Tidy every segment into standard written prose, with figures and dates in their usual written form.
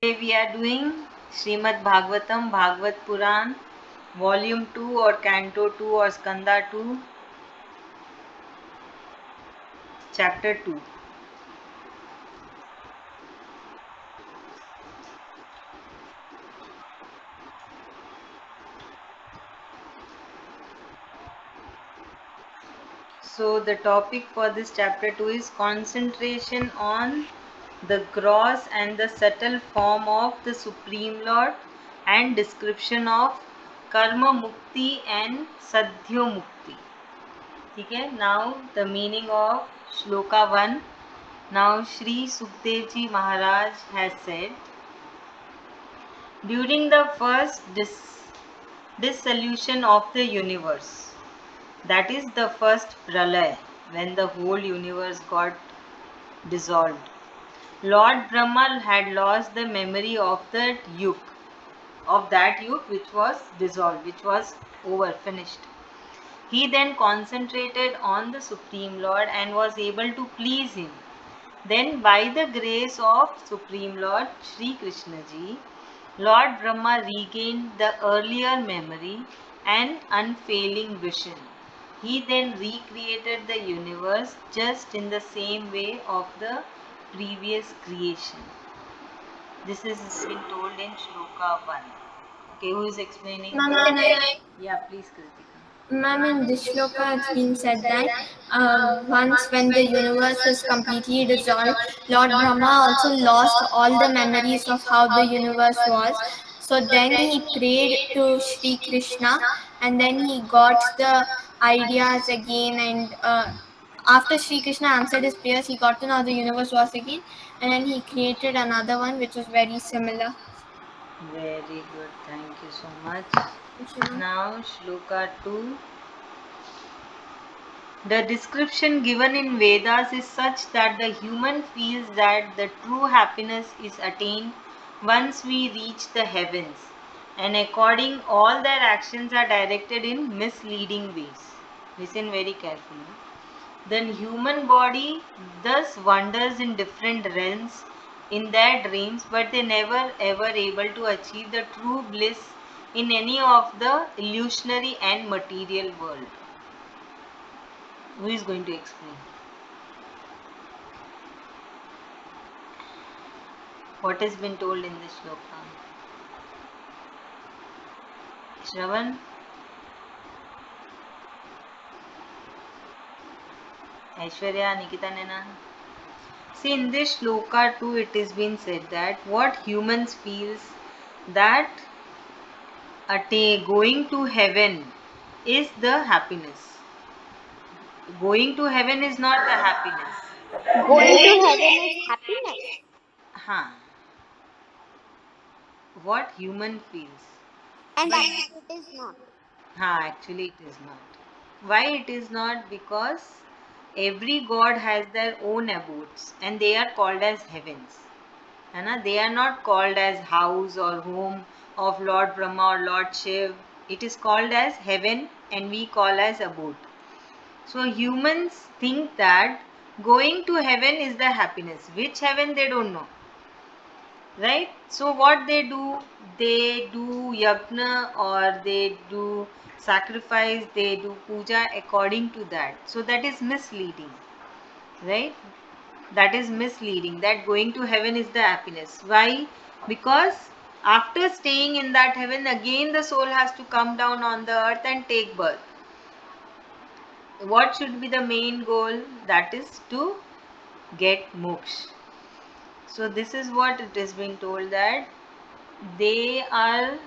Today we are doing Srimad Bhagwatam, Bhagwad Puran, volume 2 or canto 2 or skanda2, chapter 2. So the topic for this chapter 2 is concentration on the gross and the subtle form of the Supreme Lord and description of Karma Mukti and Sadhyo Mukti. Okay, now the meaning of Shloka 1. Now Shri Sukdev Ji Maharaj has said, during the first dissolution of the universe, that is the first pralay, when the whole universe got dissolved, Lord Brahma had lost the memory of that yug which was dissolved, which was over, finished. He then concentrated on the Supreme Lord and was able to please him. Then by the grace of Supreme Lord Sri Krishna Ji, Lord Brahma regained the earlier memory and unfailing vision. He then recreated the universe just in the same way of the previous creation. This is been told in Shloka 1. Okay, who is explaining? Ma'am, can I? Yeah, please, Kritika. Ma'am, in this shloka, it's been said that once when the universe was completely dissolved, Lord Brahma also lost all the memories of how the universe was. So then he prayed to Sri Krishna, and then he got the ideas again. And after Sri Krishna answered his prayers, he got to know how the universe was again, and then he created another one which was very similar. Very good, thank you so much. Thank you, ma'am. Now, Shloka 2. The description given in Vedas is such that the human feels that the true happiness is attained once we reach the heavens, and according all their actions are directed in misleading ways. Listen very carefully. The human body thus wanders in different realms in their dreams, but they never ever able to achieve the true bliss in any of the illusionary and material world. Who is going to explain? What has been told in this shloka? Shravan? Aishwarya, Nikita, Nena? See, in this shloka too, it has been said that what humans feels that going to heaven is the happiness. Going to heaven is not the happiness. Going to heaven is happiness, Huh. What human feels. and But actually it is not. actually it is not. Why it is not? Because every god has their own abodes and they are called as heavens. They are not called as house or home of Lord Brahma or Lord Shiv. It is called as heaven and we call as abode. So humans think that going to heaven is the happiness. Which heaven they don't know. Right? So what they do yajna or they do sacrifice, they do puja according to that. So that is misleading. Right? That is misleading, that going to heaven is the happiness. Why? Because after staying in that heaven, again the soul has to come down on the earth and take birth. What should be the main goal? That is to get moksha. So this is what it is being told, that they are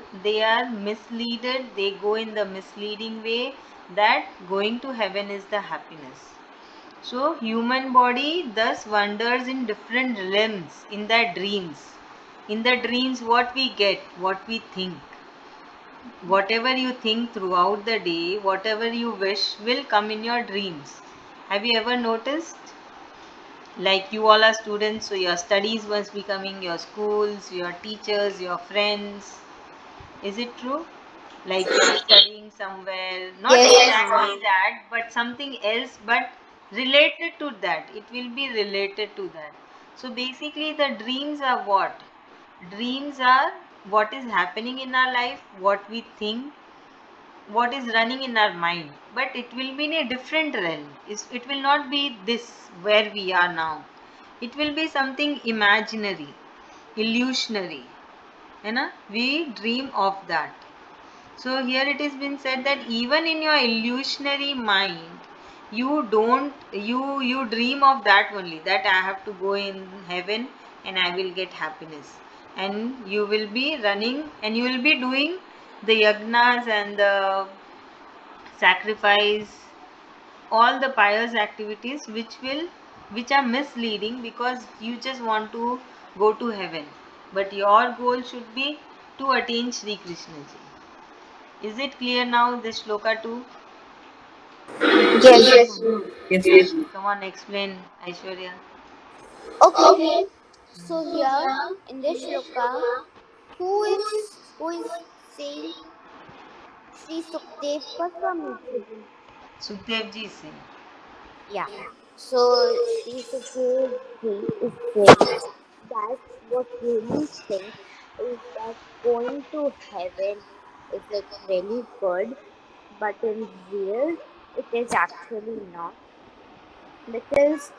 misleaded, they go in the misleading way, that going to heaven is the happiness. So human body thus wanders in different realms in their dreams. In the dreams, what we get, what we think. Whatever you think throughout the day, whatever you wish will come in your dreams. Have you ever noticed? Like you all are students, so your studies must be coming, your schools, your teachers, your friends. Is it true? Like you are studying somewhere, not Yes, exactly ma'am. that, but something else, but related to that. It will be related to that. So basically, the dreams are what? Dreams are what is happening in our life, what we think, what is running in our mind, but it will be in a different realm. It will not be this where we are now. It will be something imaginary, illusionary. You know, we dream of that. So here it has been said that even in your illusionary mind, you dream of that only, that I have to go in heaven and I will get happiness. And you will be running and you will be doing the yagnas and the sacrifice, all the pious activities which are misleading, because you just want to go to heaven. But your goal should be to attain Sri Krishna ji. Is it clear now, this shloka 2? Yes, ma'am. Yes, ma'am. Come on, explain, Aishwarya. Okay. So here in this shloka, who is saying Sri Sukdev Goswami ji? Sukhdev ji Singh. Yeah. So Sri Sukdev ji is saying that what humans think is that going to heaven is like really good, but in real it is actually not, because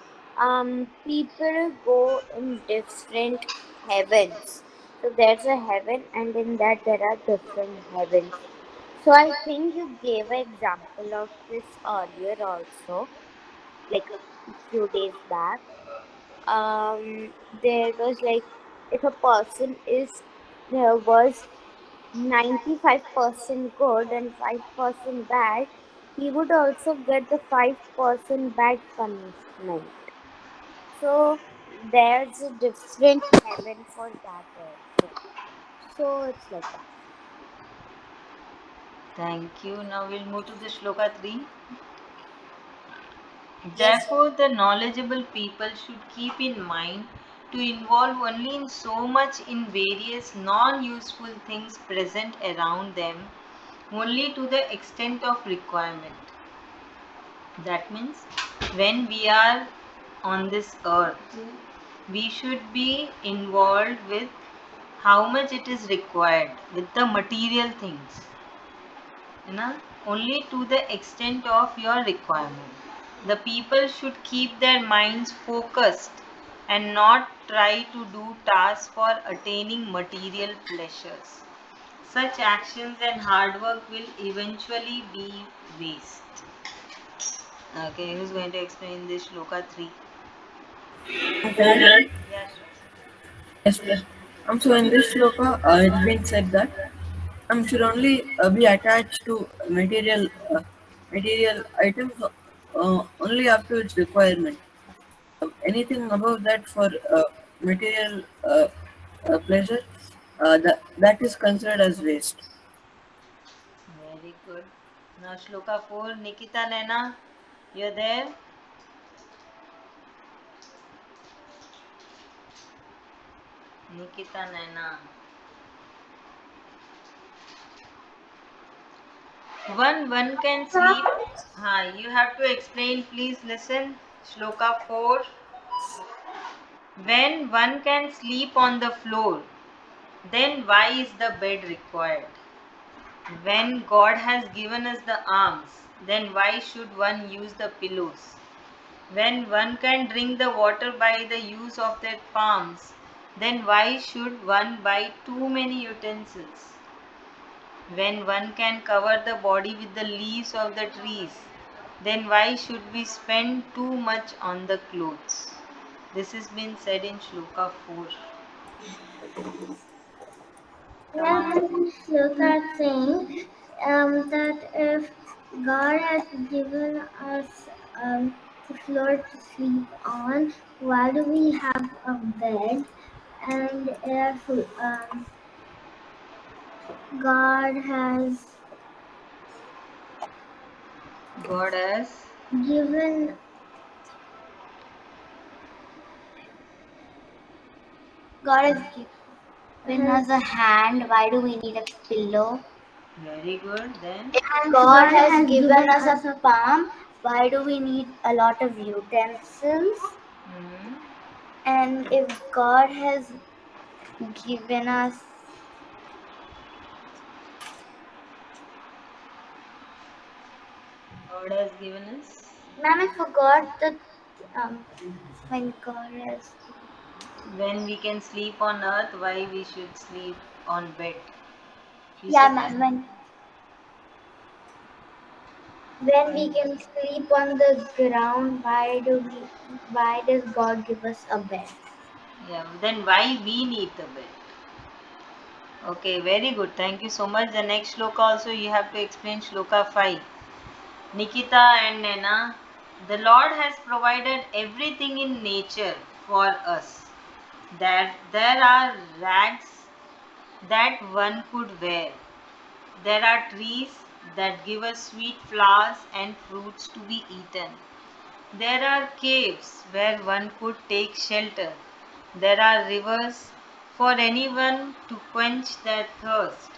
people go in different heavens. So there's a heaven, and in that there are different heavens. So I think you gave an example of this earlier also, like a few days back. There was like, if a person is there was 95% good and 5% bad, he would also get the 5% bad punishment. So there's a different heaven for that also. So it's like that. Thank you. Now we'll move to the shloka 3. Yes. Therefore, the knowledgeable people should keep in mind to involve only in so much in various non useful things present around them, only to the extent of requirement. That means when we are on this earth, we should be involved with how much it is required with the material things, you know, only to the extent of your requirement. The people should keep their minds focused and not try to do tasks for attaining material pleasures. Such actions and hard work will eventually be waste. Okay, who's going to explain this shloka 3? Can I? Yeah, sure. Yes, ma'am. So in this shloka, it's been said that should only be attached to material items only up to its requirement. Anything above that for material pleasure, that is considered as waste. Very good. Now shloka 4, Nikita Naina, you're there? Nikita Naina. One can sleep. You have to explain, please listen. Shloka 4. When one can sleep on the floor, then why is the bed required? When God has given us the arms, then why should one use the pillows? When one can drink the water by the use of their palms, then why should one buy too many utensils? When one can cover the body with the leaves of the trees, then why should we spend too much on the clothes? This has been said in Shloka 4. Come Yes, on. look at saying that if God has given us the floor to sleep on, why do we have a bed? And if God has God has given God has given us a hand, why do we need a pillow? very good. Then If God has given us a palm, why do we need a lot of utensils? hmm, And if God has given us. God has given us. Ma'am, I forgot the um when God has. When we can sleep on earth, why we should sleep on bed? You Yeah, said that? ma'am. When we can sleep on the ground, why does God give us a bed? Yeah, then why we need the bed? Okay, very good. Thank you so much. The next shloka also you have to explain shloka 5. Nikita and Nena, the Lord has provided everything in nature for us. There are rags that one could wear. There are trees that give us sweet flowers and fruits to be eaten. There are caves where one could take shelter. There are rivers for anyone to quench their thirst.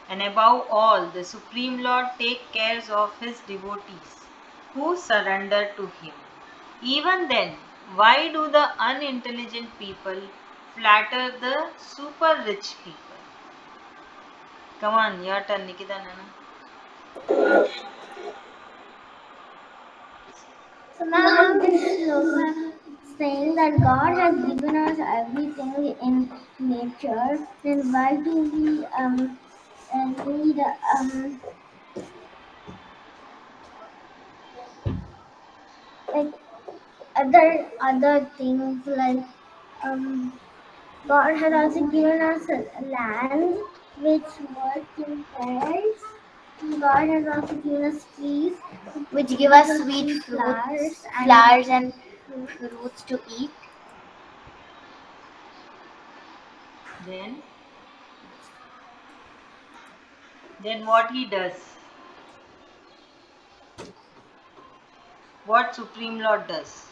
And above all, the Supreme Lord takes care of his devotees who surrender to him. Even then, why do the unintelligent people flatter the super rich people? Come on, your turn, Nikita Nana. So, ma'am, this shloka saying that God has given us everything in nature, then why do we need like other things like um God has also given us land which work in pairs. God has also given us trees which give us sweet flowers and fruits to eat. Then, then what he does? What Supreme Lord does?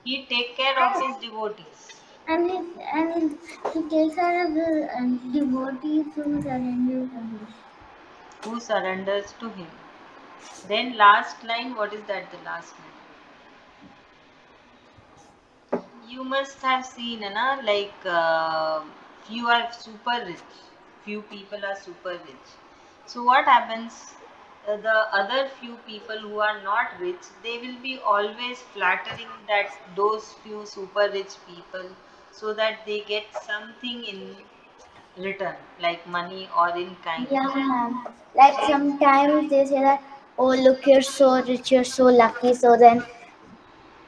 He take care of his devotees. And he takes care of the devotees who surrender to him. Who surrenders to him. Then last line, what is that? The last line. You must have seen, na, like few are super rich, few people are super rich. So what happens? The other few people who are not rich, they will be always flattering that those few super rich people, so that they get something in return, like money or in kind. Yeah, ma'am. Like So sometimes they say that, oh, look, you're so rich, you're so lucky. So then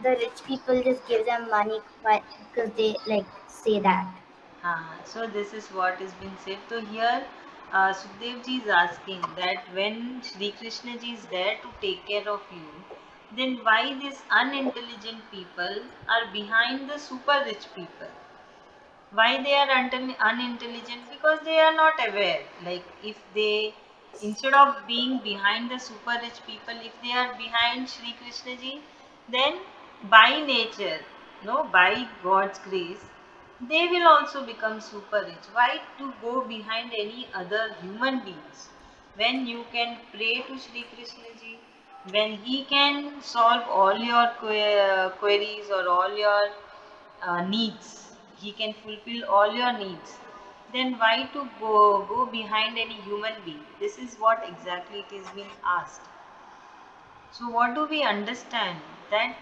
the rich people just give them money because they like say that. So this is what is being said. So here, Sukhdev ji is asking that when Sri Krishna ji is there to take care of you, then why these unintelligent people are behind the super rich people? Why they are unintelligent? Because they are not aware. Like if they, instead of being behind the super rich people, if they are behind Sri Krishna ji, then by nature, no, by God's grace, they will also become super rich. Why to go behind any other human beings when you can pray to Sri Krishna ji, when he can solve all your queries or all your needs, he can fulfill all your needs, then why to go behind any human being? This is what exactly it is being asked. So what do we understand? That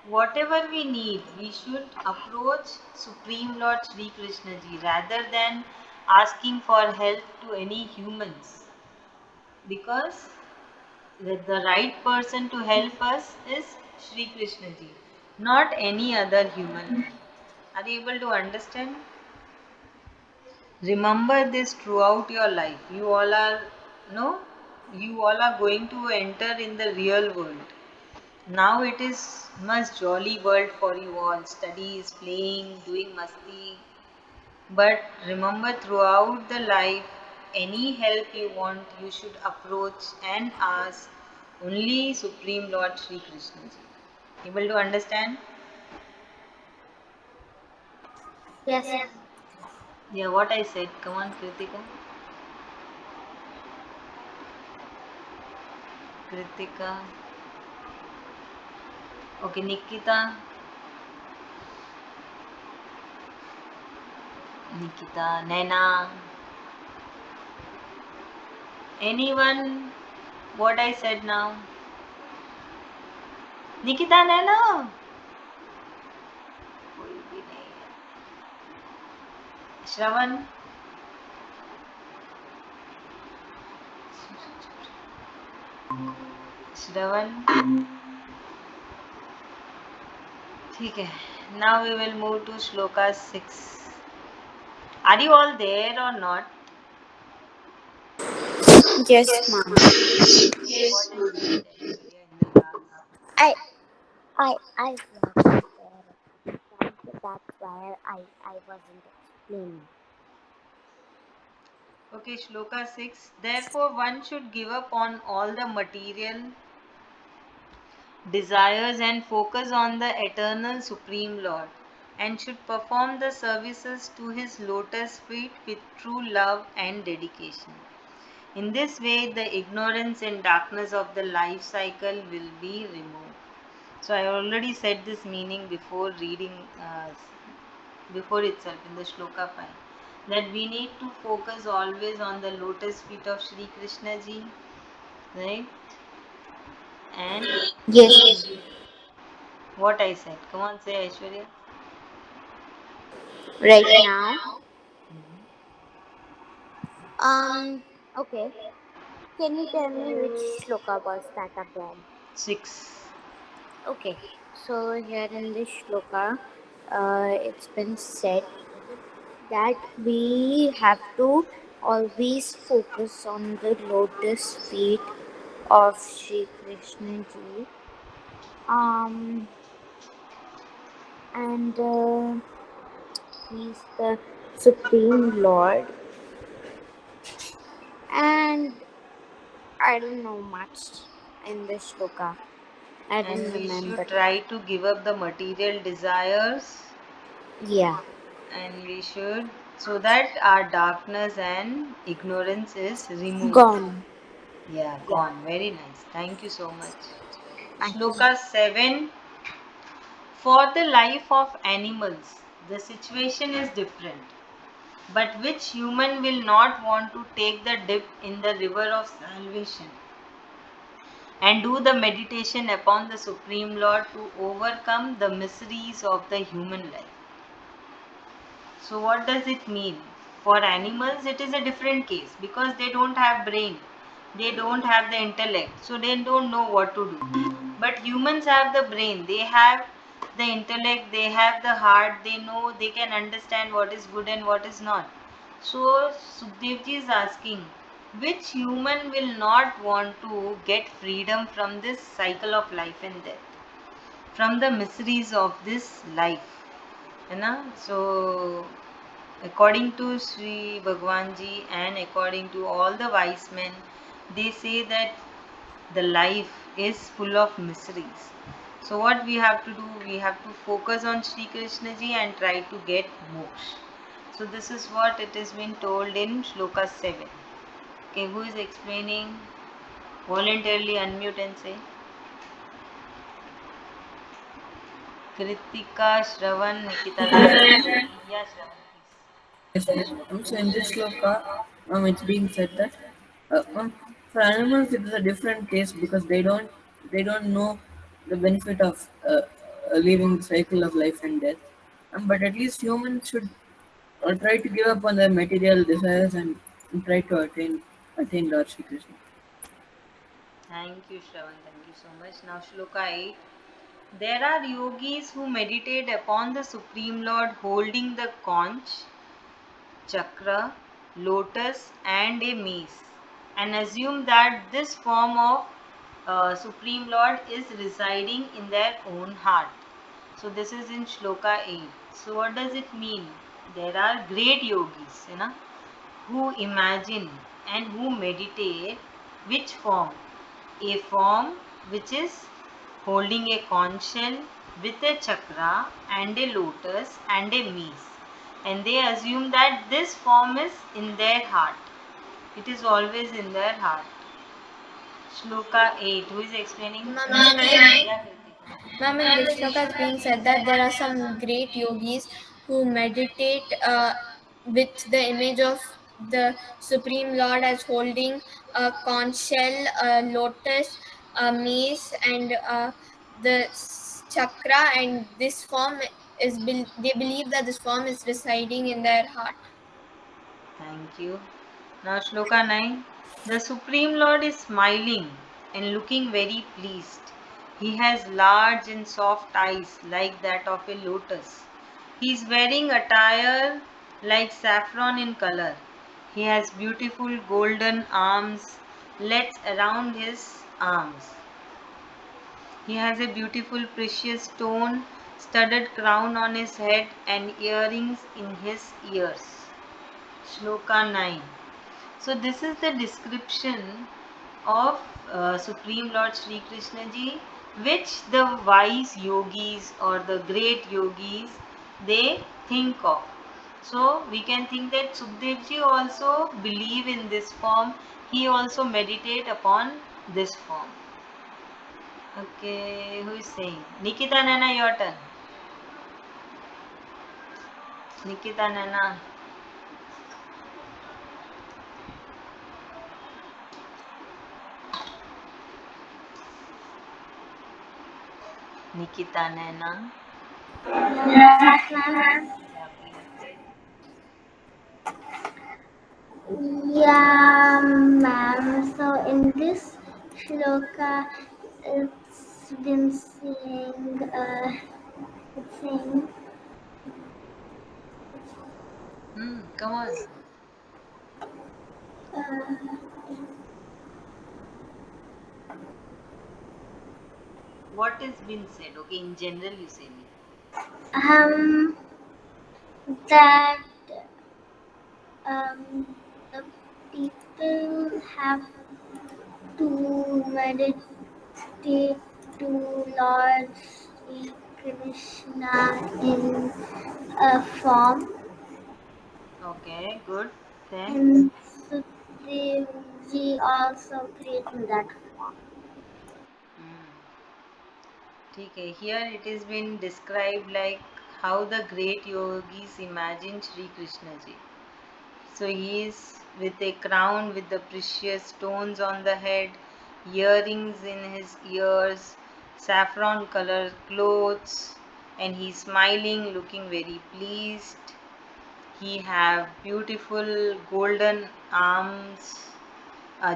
whatever we need, we should approach Supreme Lord Sri Krishna ji rather than asking for help to any humans, because the right person to help us is Sri Krishna ji, not any other human being. Are you able to understand? Remember this throughout your life. You all are, no, you all are going to enter in the real world. Now it is much jolly world for you all. Studies, playing, doing masti. But remember throughout the life, any help you want, you should approach and ask only Supreme Lord Sri Krishna ji. Able to understand? Yes. Yeah, what I said. Come on, Kritika. Kritika. Okay, Nikita. Nikita, Naina. Anyone? What I said now? Nikita, Naina. कोई भी नहीं है. श्रवण. श्रवण. ठीक है. Now we will move to Shloka 6. Are you all there or not? Yes, ma'am. What is said, Aishwarya, in the class? I I wasn't there. That's why I wasn't explaining. Okay, Shloka 6. Therefore, one should give up on all the material desires and focus on the eternal Supreme Lord, and should perform the services to his lotus feet with true love and dedication. In this way, the ignorance and darkness of the life cycle will be removed. So, I already said this meaning before reading, before itself in the Shloka 5, that we need to focus always on the lotus feet of Sri Krishna ji, right? And Yes. what I said. Come on, say Aishwarya. Right now. Okay. Can you tell me which shloka was that again? 6. Okay. So here in this shloka, it's been said that we have to always focus on the lotus feet of Sri Krishna ji. Um, and he's the Supreme Lord. And I don't know much in this shloka. I And don't we remember. should try to give up the material desires, Yeah, and we should, so that our darkness and ignorance is removed. gone. Yeah, Yeah, gone. Very nice. Thank you so much. thank you. Shloka 7. For the life of animals, the situation is different. But which human will not want to take the dip in the river of salvation and do the meditation upon the Supreme Lord to overcome the miseries of the human life? So, what does it mean? For animals, it is a different case because they don't have brain, they don't have the intellect, so they don't know what to do. But humans have the brain, they have the intellect, they have the heart, they know, they can understand what is good and what is not. So, Sukhdevji is asking, which human will not want to get freedom from this cycle of life and death, from the miseries of this life? है ना? So according to Sri Bhagwan ji and according to all the wise men, they say that the life is full of miseries. So what we have to do? We have to focus on Sri Krishna ji and try to get moksha. So this is what it has been told in Shloka 7. Okay, who is explaining? Voluntarily unmute and say. Kritika, Shravan, Nikita, Naina. Yeah, Shravan, please. Yes, yes. So in this shloka, it's being said that for animals it is a different case because they don't know the benefit of leaving the cycle of life and death. But at least humans should try to give up on their material desires and try to attain Lord Shri Krishna. Thank you, Shravan. Thank you so much. Now, Shloka 8. There are yogis who meditate upon the Supreme Lord holding the conch, chakra, lotus, and a mace, and assume that this form of Supreme Lord is residing in their own heart. So, this is in Shloka 8. So, what does it mean? There are great yogis, who imagine and who meditate which form? A form which is holding a conch shell with a chakra and a lotus and a mace, and they assume that this form is in their heart. It is always in their heart. Shloka 8. Who is explaining? Ma'am, can I? Yeah, Kritika. Ma'am, in this shloka it's being said that there are some great yogis who meditate with the image of the Supreme Lord as holding a conch shell, a lotus, a mace, and the chakra, and this form they believe that this form is residing in their heart. Thank you. Now, Shloka 9. The Supreme Lord is smiling and looking very pleased. He has large and soft eyes like that of a lotus. He is wearing attire like saffron in color. He has beautiful golden arms let around his arms. He has a beautiful precious stone studded crown on his head and earrings in his ears. Shloka 9. So this is the description of Supreme Lord Sri Krishna ji, which the wise yogis or the great yogis they think of. So we can think that Sukhdev ji also believe in this form. He also meditate upon this form. Okay, who is saying? Nikita Nana, your turn. Nikita Nana. Nikita Nana. Yes, ma'am. Yeah, please. Yeah, ma'am. So in this shloka, it's been saying, it's saying, Come on. uh, What has been said? Okay, in general, you say me. um, that the people have to meditate to Lord Sri Krishna in a form, Okay, good. Then, and Sukadevji also created that form. hmm. Okay, here it has been described like how the great yogis imagine Sri Krishna ji. So he is with a crown with the precious stones on the head, earrings in his ears, saffron colored clothes, and he's smiling, looking very pleased. He have beautiful golden arms,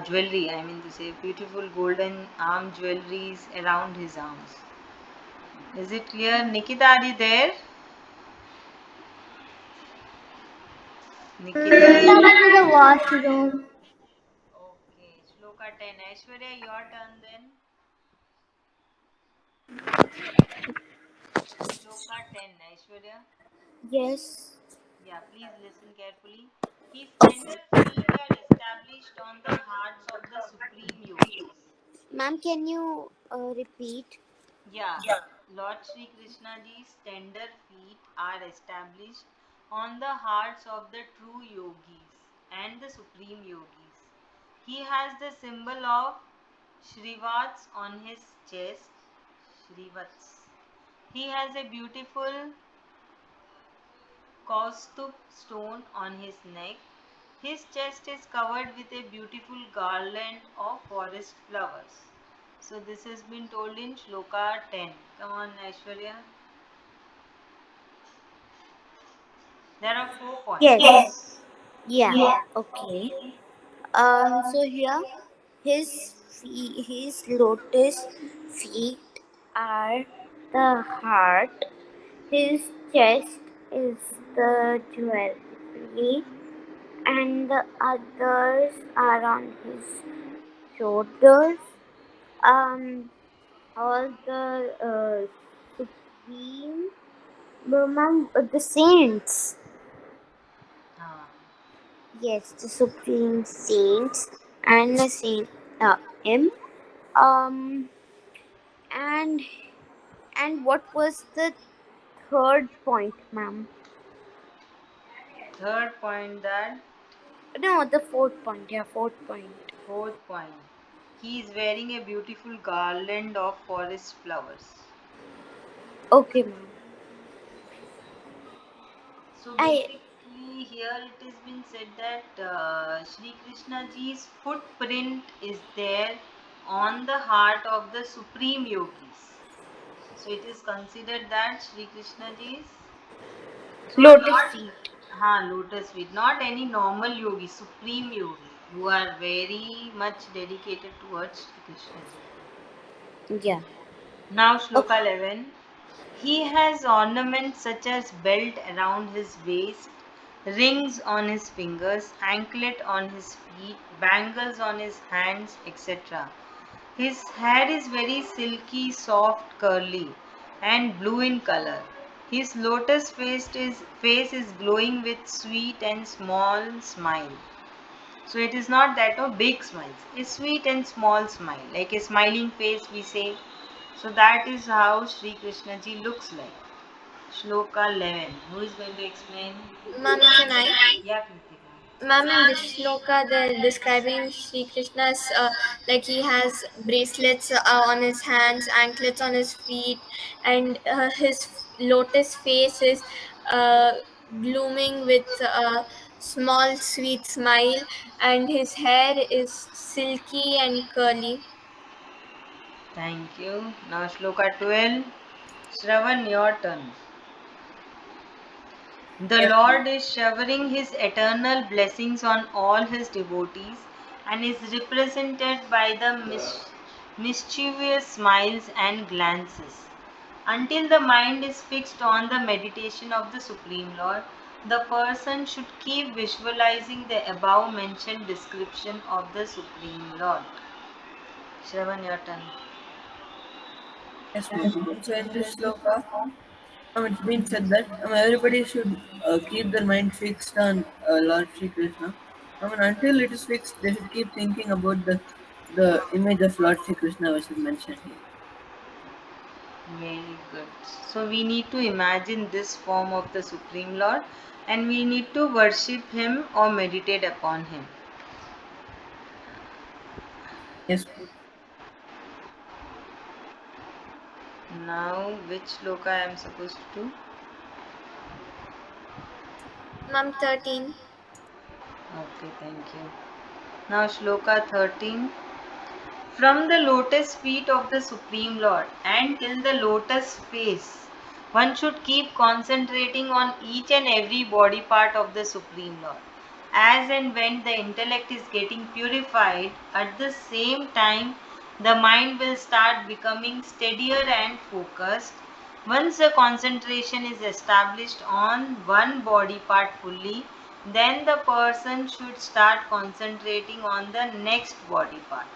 jewelry. I mean to say, beautiful golden arm jewelries around his arms. Is it clear? Nikita, are you there? Nikita. To the washroom. Okay, Shloka 10. Aishwarya, your turn then. Shloka 10. Aishwarya. Yes. Yeah, please listen carefully. His tender feet are established on the hearts of the supreme yogis. Ma'am, can you repeat? Yeah, Lord Sri Krishna ji's tender feet are established on the hearts of the true yogis and the supreme yogis. He has the symbol of Shrivats on his chest. Shrivats. He has a beautiful Kaustup stone on his neck. His chest is covered with a beautiful garland of forest flowers. So this has been told in Shloka 10. Come on, Aishwarya. There are 4 points. Yes. Yeah. Okay. So here, his lotus feet are the heart. His chest is the jewelry, and the others are on his shoulders. Um, all the supreme, remember the saints. Ah, Yes, the supreme saints and the saint him. Um, and what was the third point, ma'am? third point that No, the fourth point. Yeah, fourth point. fourth point. He is wearing a beautiful garland of forest flowers. Okay, ma'am. So I basically, here it has been said that Shri Krishna ji's footprint is there on the heart of the supreme yogis. So it is considered that Shri Krishna ji's, so lotus not feet. lotus feet, not any normal yogi, supreme yogi who are very much dedicated towards Shri Krishna ji. Yeah. Now Okay. Shloka 11. He has ornaments such as belt around his waist, rings on his fingers, anklet on his feet, bangles on his hands, etc. His hair is very silky, soft, curly, and blue in color. His lotus face is glowing with sweet and small smile. So it is not that of big smiles. A sweet and small smile, like a smiling face we say. So that is how Sri Krishna ji looks like. Shloka 11. Who is going to explain? Ma'am, can I? Yeah, Kritika. Ma'am, in this shloka, they're describing Sri Krishna's like he has bracelets on his hands, anklets on his feet, and his lotus face is blooming with a small sweet smile, and his hair is silky and curly. Thank you. Now Shloka 12. Shravan, your turn. The Yes, ma'am. Lord is showering his eternal blessings on all his devotees and is represented by the mischievous smiles and glances. Until the mind is fixed on the meditation of the Supreme Lord, the person should keep visualizing the above mentioned description of the Supreme Lord. Shravan, your turn. Yes, ma'am. So in this sloka, it's been said that everybody should keep their mind fixed on Lord Shri Krishna. Until it is fixed, they should keep thinking about the image of Lord Shri Krishna, which is mentioned here. Very good. So we need to imagine this form of the Supreme Lord and we need to worship Him or meditate upon Him. Yes, Now, which sloka I am supposed to do? Ma'am, 13. Okay, thank you. Now, Shloka 13. From the lotus feet of the Supreme Lord and till the lotus face, one should keep concentrating on each and every body part of the Supreme Lord. As and when the intellect is getting purified, at the same time, the mind will start becoming steadier and focused. Once the concentration is established on one body part fully, then the person should start concentrating on the next body part.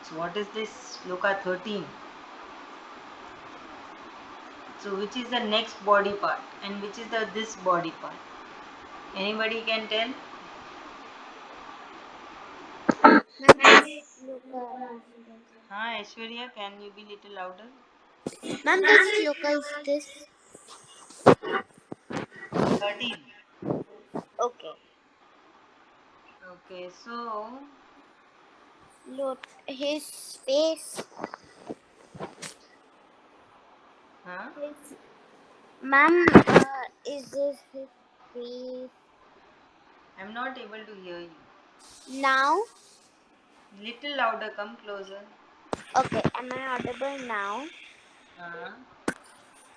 So what is this Sloka 13? So which is the next body part and which is the this body part? Anybody can tell? Ma'am, this shloka is this. Aishwarya, can you be little louder? Ma'am, this shloka is this. 13. Okay. Okay, so Look, his face. huh? His ma'am, is this his face I'm not able to hear you. now? Little louder, come closer. Okay, am I audible now? Huh?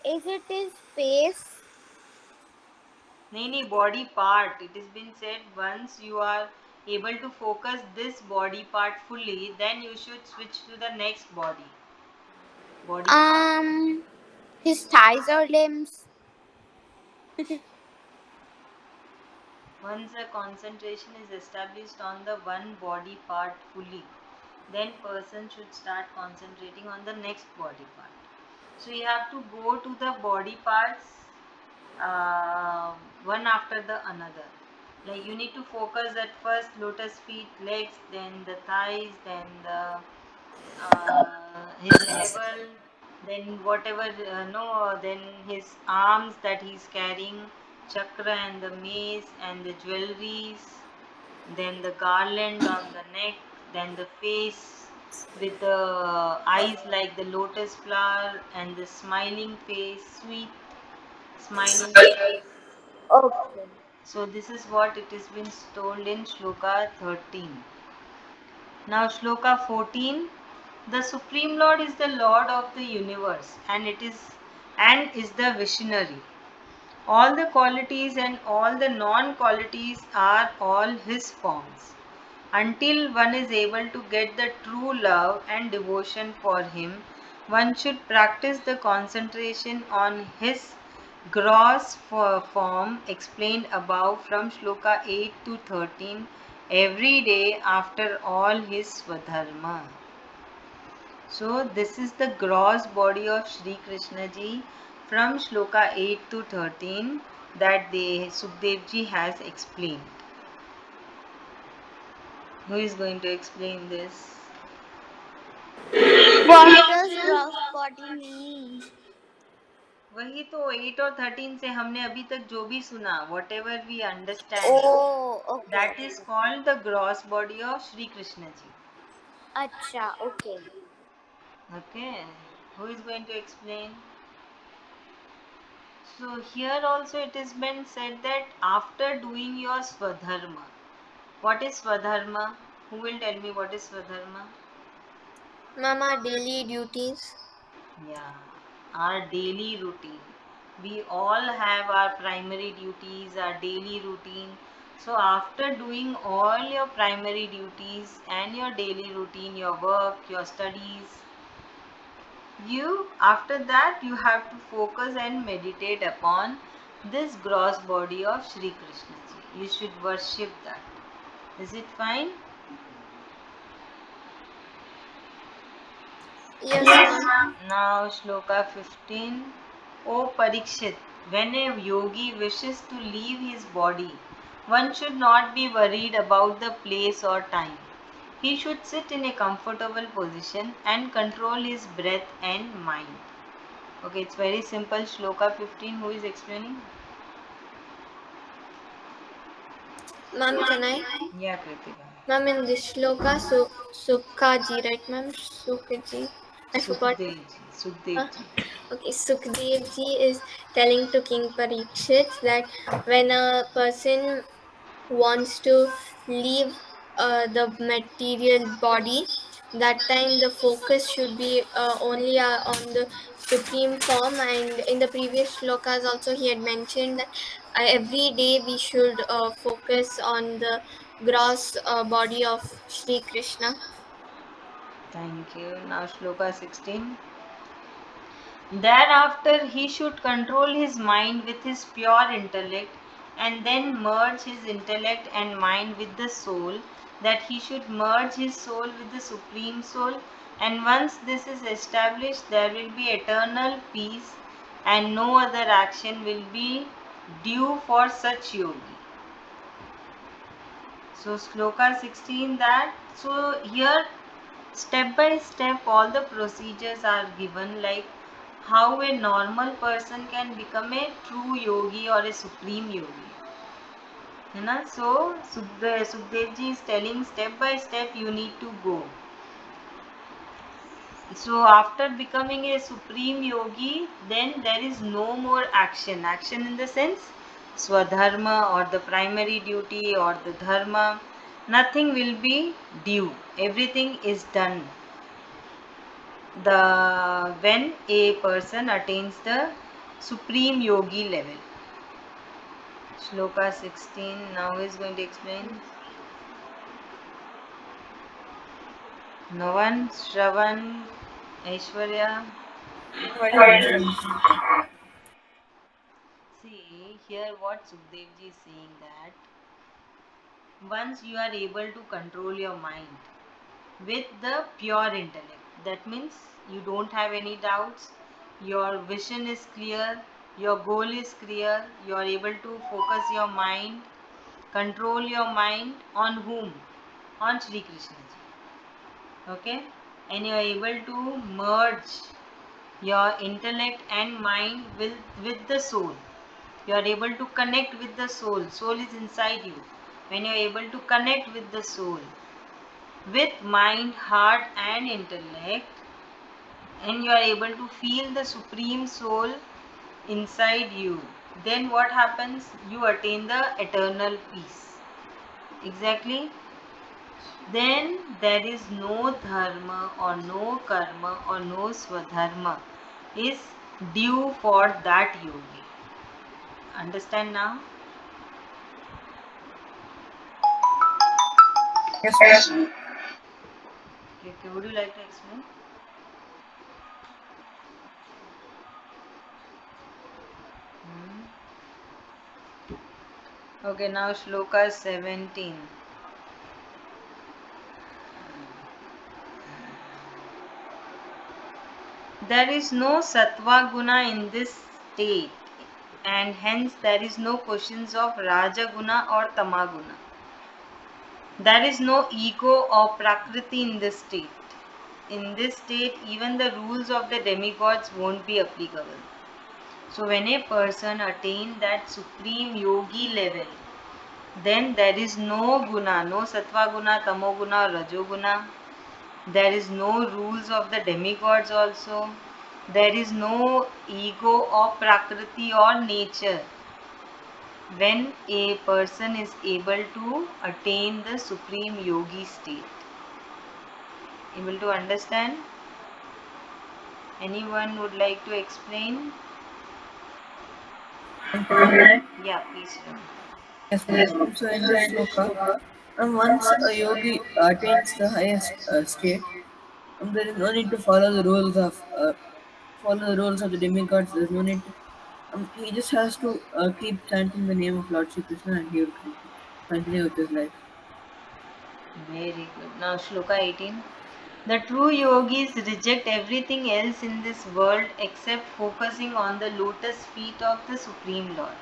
Is it his face? Naini body part. It has been said once you are able to focus this body part fully, then you should switch to the next body part. His thighs or limbs? Once the concentration is established on the one body part fully, then person should start concentrating on the next body part. So you have to go to the body parts uh, one after the another. Like you need to focus at first lotus feet, legs, then the thighs, then the his navel, then whatever no, then his arms that he's carrying, chakra and the mace and the jewelries, then the garland on the neck, then the face. with the eyes like the lotus flower and the smiling face, sweet smiling face. Okay. So this is what it has been told in Shloka 13. Now Shloka 14. The Supreme Lord is the Lord of the universe and is the visionary. All the qualities and all the non-qualities are all his forms. Until one is able to get the true love and devotion for him, one should practice the concentration on his gross form explained above from Shloka 8 to 13 every day after all his Swadharma. So this is the gross body of Sri Krishna ji from Shloka 8 to 13 that Sukdev ji has explained. Who is going to explain this? What does gross body mean? वही तो 8 और 13 से हमने अभी तक जो भी सुना, whatever we understand, Oh, okay, that is okay. called the gross body of Sri Krishna ji. Acha, okay. Okay, who is going to explain? So here also it has been said that after doing your swadharma, what is swadharma? Who will tell me what is swadharma? Mama, daily duties. Yeah, our daily routine. We all have our primary duties, our daily routine. So after doing all your primary duties and your daily routine, your work, your studies, you after that you have to focus and meditate upon this gross body of Sri Krishna ji. You should worship that. Is it fine? Yes, ma'am. Now Shloka 15. O Parikshit, when a yogi wishes to leave his body, one should not be worried about the place or time. He should sit in a comfortable position and control his breath and mind. Okay, it's very simple. Shloka 15. Who is explaining? Ma'am, can I? Yeah, Kritika. Ma'am, in this shloka, Sukhaji, right, ma'am? Sukhaji. I forgot. Sukhdev ji. Sukhdev Huh? ji. Okay, Sukhadev ji is telling to King Parikshit that when a person wants to leave the material body, that time the focus should be only on the supreme form. And in the previous shlokas also he had mentioned that every day we should focus on the gross body of Sri Krishna. Thank you. Now Shloka 16. Thereafter, he should control his mind with his pure intellect and then merge his intellect and mind with the soul, that he should merge his soul with the Supreme Soul. And once this is established, there will be eternal peace and no other action will be due for such yogi. So, Sloka 16 that, so here step by step all the procedures are given, like how a normal person can become a true yogi or a supreme yogi. है ना? So Sukhdev ji is telling step by step you need to go. So after becoming a supreme yogi, then there is no more action. Action in the sense swadharma or the primary duty or the dharma. Nothing will be due. Everything is done. When a person attains the supreme yogi level. Shloka 16. Now he is going to explain. Navan, Shravan, Aishwarya. No, I didn't understand this. See here what Sukhdev ji is saying, that once you are able to control your mind with the pure intellect, that means you don't have any doubts, your vision is clear, your goal is clear, you are able to focus your mind, control your mind on whom? On Sri Krishna ji. Okay? And you are able to merge your intellect and mind with the soul. You are able to connect with the soul. Soul is inside you. When you are able to connect with the soul, with mind, heart, and intellect, and you are able to feel the Supreme Soul inside you, then what happens? You attain the eternal peace. Exactly. Then there is no dharma or no karma or no swadharma is due for that yogi. Understand now? Yes, ma'am. Okay, would you like to explain? Hmm. Okay, now Shloka 17. There is no sattva guna in this state, and hence there is no questions of raja guna or tamaguna. There is no ego or prakriti in this state. In this state, even the rules of the demigods won't be applicable. So, when a person attains that supreme yogi level, then there is no guna, no sattva guna, tamo guna, rajo guna. There is no rules of the demigods also. There is no ego or prakriti or nature when a person is able to attain the supreme yogi state. Able to understand? Anyone would like to explain? Can I? Yeah, please. Ravi. Yes, ma'am. So in this sloka, once a yogi attains the highest state, there is no need to follow the rules of the demigods. There's no need to. He just has to keep chanting the name of Lord Shri Krishna, and he will continue with his life. Very good. Now, Shloka 18. The true yogis reject everything else in this world except focusing on the lotus feet of the Supreme Lord.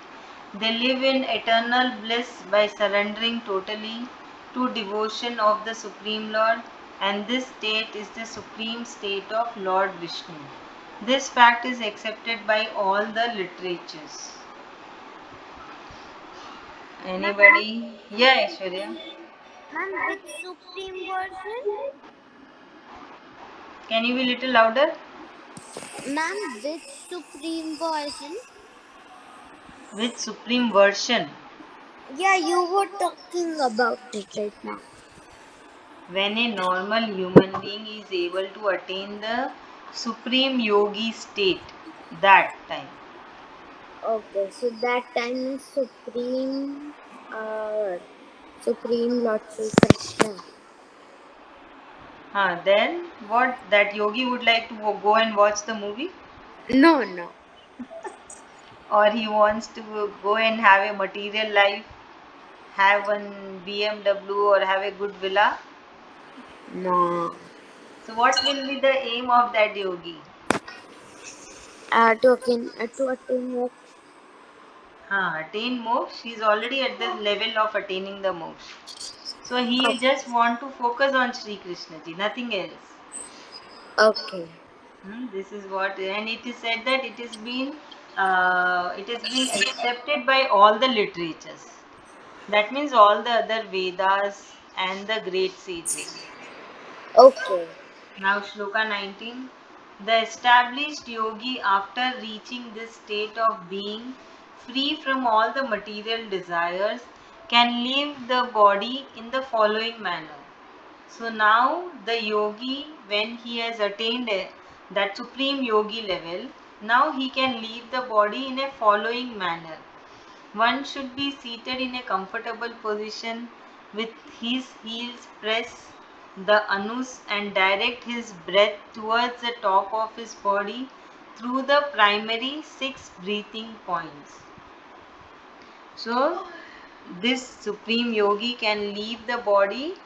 They live in eternal bliss by surrendering totally to devotion of the Supreme Lord, and this state is the supreme state of Lord Vishnu. This fact is accepted by all the literatures. Ma'am, Anybody? Yeah, Aishwarya. ma'am, which supreme version? Can you be little louder? Ma'am, which supreme version? With supreme version. Yeah, you were talking about it right now. When a normal human being is able to attain the supreme yogi state, that time. Okay, so that time is Supreme Lord Sri Krishna. Then what that yogi would like to go and watch the movie, No, no, or he wants to go and have a material life, have one BMW or have a good villa. no. So what will be the aim of that yogi? To attain what? Attain moksha. He is already at the level of attaining the moksha. So he Oh, just want to focus on Sri Krishna ji, nothing else. okay, This is what, and it is said that it has been accepted by all the literatures. That means all the other Vedas and the great sages. okay, Now, Shloka 19. The established yogi, after reaching this state of being free from all the material desires, can leave the body in the following manner. So now the yogi, when he has attained that supreme yogi level, now he can leave the body in a following manner. One should be seated in a comfortable position with his heels press the anus and direct his breath towards the top of his body through the primary six breathing points. So, this supreme yogi can leave the body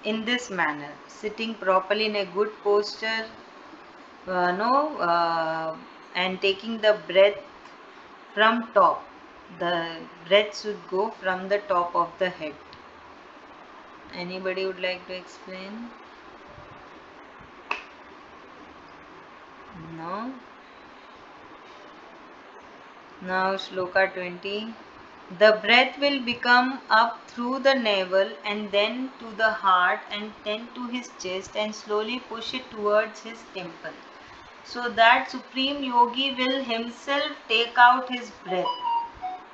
in this manner, sitting properly in a good posture, no, and taking the breath from top. The breath should go from the top of the head. Anybody would like to explain? No. Now Shloka 20. The breath will become up through the navel and then to the heart and then to his chest and slowly push it towards his temple. So that Supreme Yogi will himself take out his breath.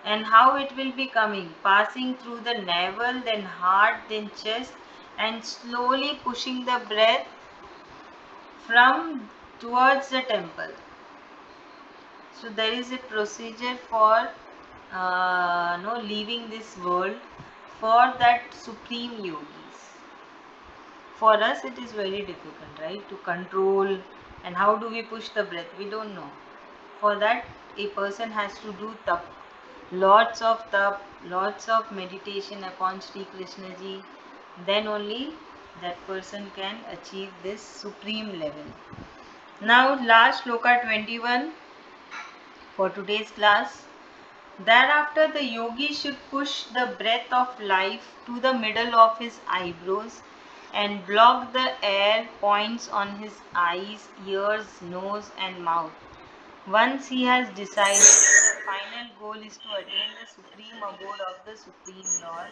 And how it will be coming? Passing through the navel, then heart, then chest, and slowly pushing the breath from towards the temple. So there is a procedure for no leaving this world for that supreme yogis. For us it is very difficult, right, to control. And how do we push the breath? We don't know. For that a person has to do tap, lots of meditation upon Sri Krishna ji. Then only that person can achieve this supreme level. Now last sloka 21 for today's class. Thereafter, the yogi should push the breath of life to the middle of his eyebrows and block the air points on his eyes, ears, nose, and mouth. Once he has decided that the final goal is to attain the supreme abode of the Supreme Lord,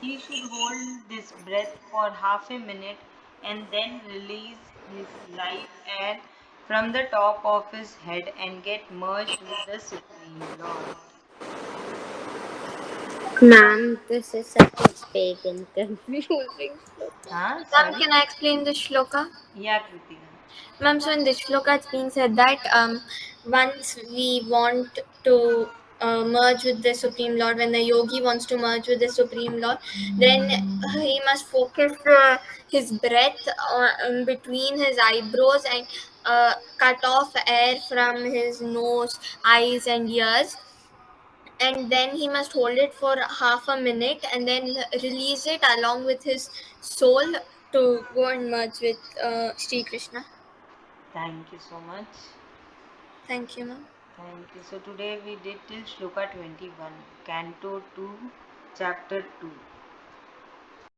he should hold this breath for half a minute and then release his life air from the top of his head and get merged with the Supreme Lord. Ma'am, this is such a big and confusing sloka. Huh? Ma'am, Sorry? can I explain the shloka? Yeah, Kritika. Ma'am, so in this shloka, it's being said that once we want to merge with the Supreme Lord, when the yogi wants to merge with the Supreme Lord, then he must focus his breath in between his eyebrows and cut off air from his nose, eyes, and ears. And then he must hold it for half a minute and then release it along with his soul to go and merge with Sri Krishna. Thank you so much. Thank you, ma'am. Thank you. So today we did till Shloka 21, Canto 2, Chapter 2.